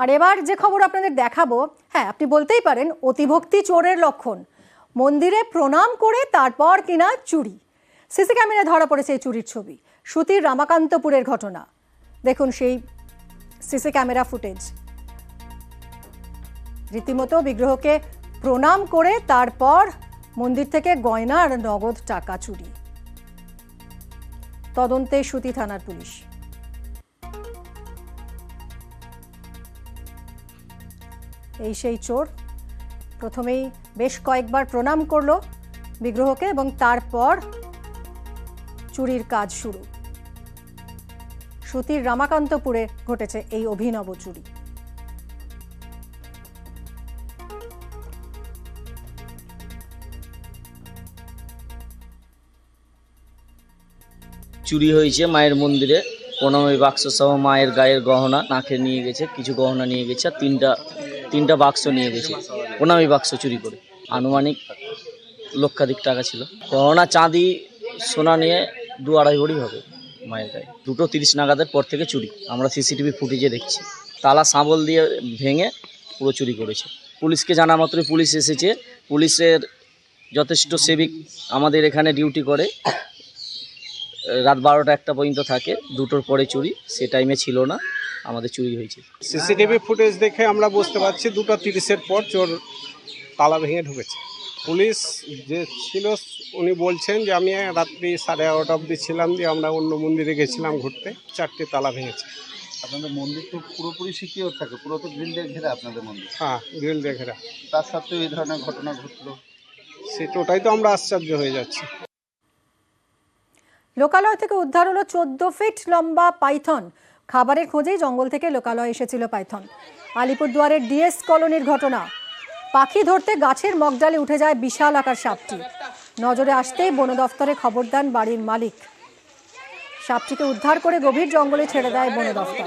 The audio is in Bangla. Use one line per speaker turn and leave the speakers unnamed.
আর এবার যে খবর আপনাদের দেখাবো, হ্যাঁ আপনি বলতেই পারেন অতিভক্তি চোরের লক্ষণ। মন্দিরে প্রণাম করে তারপর কিনা চুরি। সিসি ক্যামেরায় ধরা পড়েছে এই চুরির ছবি। সুতির রামাকান্তপুরের ঘটনা। দেখুন সেই সিসি ক্যামেরা ফুটেজ। রীতিমতো বিগ্রহকে প্রণাম করে তারপর মন্দির থেকে গয়না আর নগদ টাকা চুরি। তদন্তে সুতি থানার পুলিশ। এই সেই চোর, প্রথমেই বেশ কয়েকবার প্রণাম করলো বিগ্রহকে এবং তারপর চুরির কাজ শুরু। সুতির রামাকান্তপুরে ঘটেছে এই অভিনব চুরি।
চুরি হয়েছে মায়ের মন্দিরে, প্রণামী বাক্স সহ মায়ের গায়ের গহনা, নাকে নিয়ে গেছে, কিছু গহনা নিয়ে গেছে, আর তিনটা বাক্স নিয়ে গেছে, প্রণামী বাক্স চুরি করে। আনুমানিক লক্ষাধিক টাকা ছিল। গহনা চাঁদি সোনা নিয়ে 2-2.5 ভরি হবে মায়ের গায়ে। 2:30 নাগাদের পর থেকে চুরি, আমরা সিসিটিভি ফুটেজে দেখছি। তালা শাবল দিয়ে ভেঙে পুরো চুরি করেছে। পুলিশকে জানা মাত্রই পুলিশ এসেছে। পুলিশের যথেষ্ট সেবিক আমাদের এখানে ডিউটি করে, রাত 12টা-1টা পর্যন্ত থাকে। 2টোর পরে চুরি, সে টাইমে ছিল না, আমাদের চুরি হয়েছে।
সিসিটিভি ফুটেজ দেখে আমরা বুঝতে পারছি 2:30-এর পর চোর তালা ভেঙে ঢুকেছে। পুলিশ যে ছিল উনি বলছেন যে আমি রাত্রি 11:30 অবধি ছিলাম, দিয়ে আমরা অন্য মন্দিরে গেছিলাম ঘুরতে, 4টে তালা ভেঙেছে।
আপনাদের মন্দির তো পুরোপুরি সিকিউর থাকে, পুরো তো গ্রিল দিয়ে ঘেরা আপনাদের মন্দির।
হ্যাঁ, গ্রিল দিয়ে ঘেরা।
তার সত্ত্বেও এই ধরনের ঘটনা ঘটলো,
ওটাই তো আমরা আশ্চর্য হয়ে যাচ্ছি।
লোকালয় থেকে উদ্ধার হলো 14 ফিট লম্বা পাইথন। খাবারের খোঁজেই জঙ্গল থেকে লোকালয় এসেছিল পাইথন। আলিপুরদুয়ারের ডিএস কলোনির ঘটনা। পাখি ধরতে গাছের মগডালে উঠে যায় বিশাল আকার সাপটি। নজরে আসতেই বন দফতরে খবর দেন বাড়ির মালিক। সাপটিকে উদ্ধার করে গভীর জঙ্গলে ছেড়ে দেয় বন দফতর।